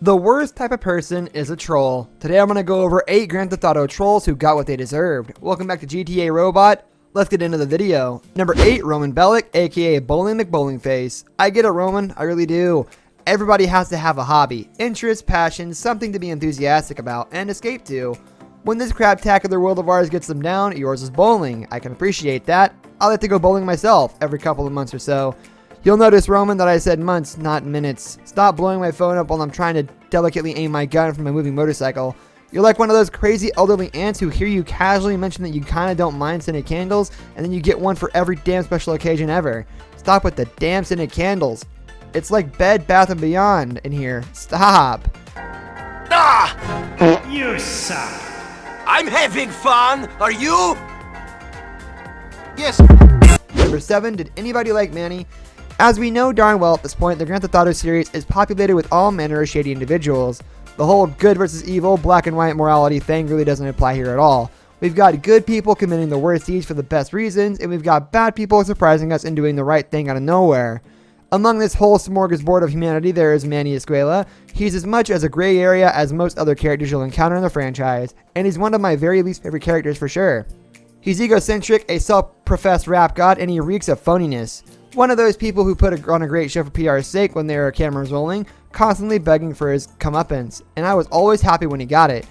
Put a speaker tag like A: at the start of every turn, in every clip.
A: The worst type of person is a troll. Today I'm going to go over 8 Grand Theft Auto trolls who got what they deserved. Welcome back to GTA Robot. Let's get into the video. Number 8, Roman Bellic, aka Bowling McBowlingface. I get it, Roman, I really do. Everybody has to have a hobby, interest, passion, something to be enthusiastic about and escape to. When this craptacular world of ours gets them down, yours is bowling. I can appreciate that. I like to go bowling myself every couple of months or so. You'll notice, Roman, that I said months, not minutes. Stop blowing my phone up while I'm trying to delicately aim my gun from my moving motorcycle. You're like one of those crazy elderly aunts who hear you casually mention that you kind of don't mind scented candles, and then you get one for every damn special occasion ever. Stop with the damn scented candles. It's like Bed Bath & Beyond in here. Stop.
B: Ah! You suck. I'm having fun. Are you? Yes.
A: Number 7, did anybody like Manny? As we know darn well at this point, the Grand Theft Auto series is populated with all manner of shady individuals. The whole good versus evil, black and white morality thing really doesn't apply here at all. We've got good people committing the worst deeds for the best reasons, and we've got bad people surprising us and doing the right thing out of nowhere. Among this whole smorgasbord of humanity, there is Manny Escuela. He's as much as a gray area as most other characters you'll encounter in the franchise, and he's one of my very least favorite characters for sure. He's egocentric, a self-professed rap god, and he reeks of phoniness. One of those people who put on a great show for PR's sake when there are cameras rolling, constantly begging for his comeuppance, and I was always happy when he got it.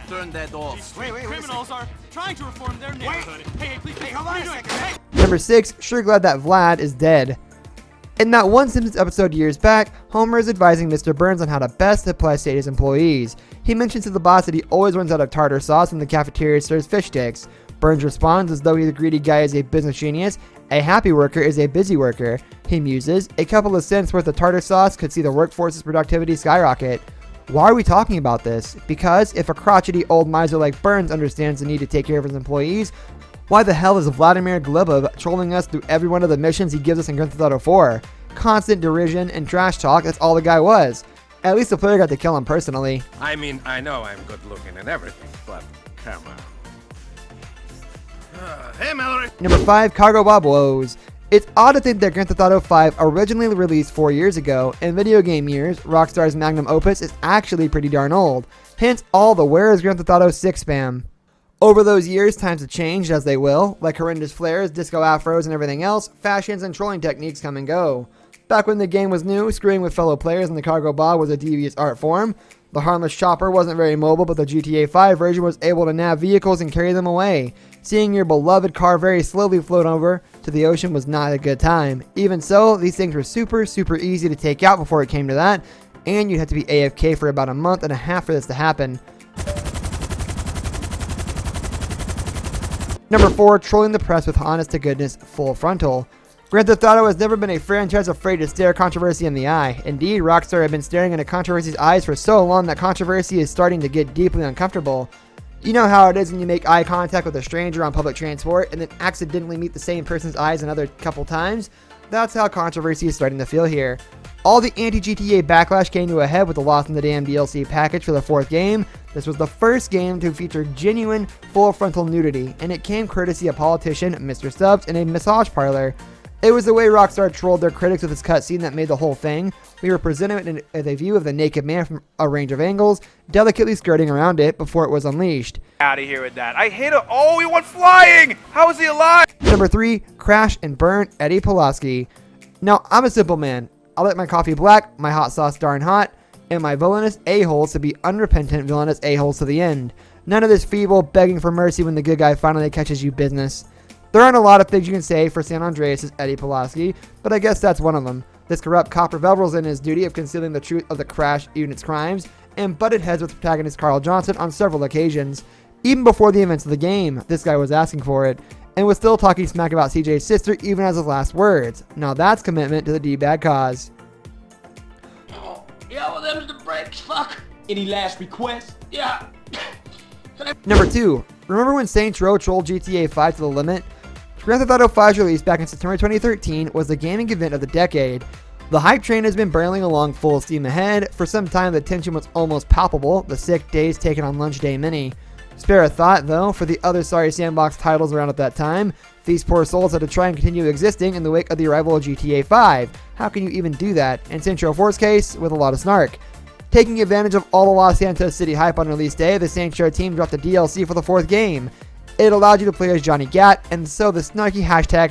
B: Turn that off.
C: Wait, criminals are trying to reform their neighborhood. Hey, please, hold on a second. Hey.
A: Number 6, sure glad that Vlad is dead. In that one Simpsons episode years back, Homer is advising Mr. Burns on how to best apply state his employees. He mentions to the boss that he always runs out of tartar sauce and the cafeteria serves fish sticks. Burns responds as though the greedy guy is a business genius. A happy worker is a busy worker. He muses, a couple of cents worth of tartar sauce could see the workforce's productivity skyrocket. Why are we talking about this? Because if a crotchety old miser like Burns understands the need to take care of his employees, why the hell is Vladimir Glebov trolling us through every one of the missions he gives us in Grand Theft Auto 4? Constant derision and trash talk, that's all the guy was. At least the player got to kill him personally.
D: I mean, I know I'm good looking and everything, but come on. Hey, Mallory!
A: Number 5, Cargo Bob Woes. It's odd to think that Grand Theft Auto 5 originally released 4 years ago. In video game years, Rockstar's magnum opus is actually pretty darn old. Hence all the where is Grand Theft Auto 6 spam. Over those years, times have changed as they will. Like horrendous flares, disco afros, and everything else, fashions and trolling techniques come and go. Back when the game was new, screwing with fellow players in the Cargo Bob was a devious art form. The harmless chopper wasn't very mobile, but the GTA 5 version was able to nav vehicles and carry them away. Seeing your beloved car very slowly float over to the ocean was not a good time. Even so, these things were super easy to take out before it came to that, and you'd have to be AFK for about a month and a half for this to happen. Number 4, trolling the press with honest-to-goodness full frontal. Grand Theft Auto has never been a franchise afraid to stare controversy in the eye. Indeed, Rockstar have been staring into controversy's eyes for so long that controversy is starting to get deeply uncomfortable. You know how it is when you make eye contact with a stranger on public transport and then accidentally meet the same person's eyes another couple times? That's how controversy is starting to feel here. All the anti-GTA backlash came to a head with the loss in the damn DLC package for the 4th game. This was the first game to feature genuine full frontal nudity, and it came courtesy of politician Mr. Stubbs in a massage parlor. It was the way Rockstar trolled their critics with this cutscene that made the whole thing. We were presented with a view of the naked man from a range of angles, delicately skirting around it before it was unleashed.
E: Out of here with that. I hate it. Oh, he went flying. How is he alive?
A: Number 3, crash and burn Eddie Pulaski. Now, I'm a simple man. I like my coffee black, my hot sauce darn hot, and my villainous a-holes to be unrepentant villainous a-holes to the end. None of this feeble begging for mercy when the good guy finally catches you business. There aren't a lot of things you can say for San Andreas' Eddie Pulaski, but I guess that's one of them. This corrupt cop revels in his duty of concealing the truth of the crash unit's crimes, and butted heads with protagonist Carl Johnson on several occasions. Even before the events of the game, this guy was asking for it, and was still talking smack about CJ's sister even as his last words. Now that's commitment to the D-bag cause.
C: Yeah, well, them's the breaks, fuck. Any last requests? Yeah.
A: Number 2, remember when Saints Row trolled GTA 5 to the limit? Grand Theft Auto 5's release back in September 2013 was the gaming event of the decade. The hype train has been barreling along full steam ahead. For some time, the tension was almost palpable, the sick days taken on Lunch Day Mini. Spare a thought, though, for the other sorry sandbox titles around at that time. These poor souls had to try and continue existing in the wake of the arrival of GTA 5. How can you even do that? In Central 4's case, with a lot of snark. Taking advantage of all the Los Santos City hype on release day, the Sanctuary team dropped the DLC for the 4th game. It allowed you to play as Johnny Gat, and so the snarky hashtag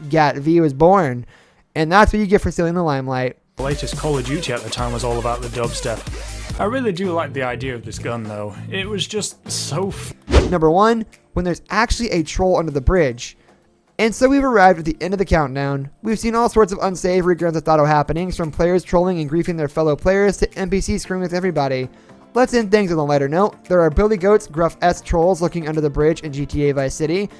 A: GatV was born. And that's what you get for stealing the limelight.
F: The latest Call of Duty at the time was all about the dubstep. I really do like the idea of this gun though. It was just so
A: Number 1, when there's actually a troll under the bridge. And so we've arrived at the end of the countdown. We've seen all sorts of unsavory Grand Theft Auto happenings, from players trolling and griefing their fellow players to NPCs screwing with everybody. Let's end things on a lighter note. There are Billy Goat's gruff-esque trolls looking under the bridge in GTA Vice City.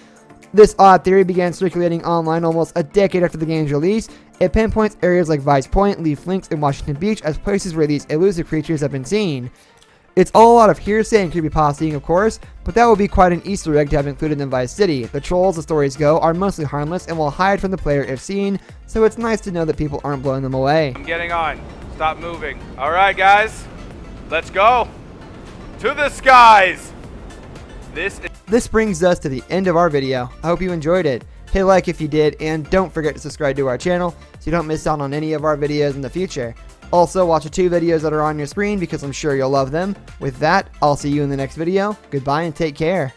A: This odd theory began circulating online almost a decade after the game's release. It pinpoints areas like Vice Point, Leaf Links, and Washington Beach as places where these elusive creatures have been seen. It's all a lot of hearsay and creepypastaing, of course, but that would be quite an Easter egg to have included in Vice City. The trolls, the stories go, are mostly harmless and will hide from the player if seen, so it's nice to know that people aren't blowing them away.
E: I'm getting on. Stop moving. All right, guys. Let's go. To the skies.
A: This brings us to the end of our video. I hope you enjoyed it. Hit like if you did, and don't forget to subscribe to our channel so you don't miss out on any of our videos in the future. Also, watch the 2 videos that are on your screen because I'm sure you'll love them. With that, I'll see you in the next video. Goodbye and take care.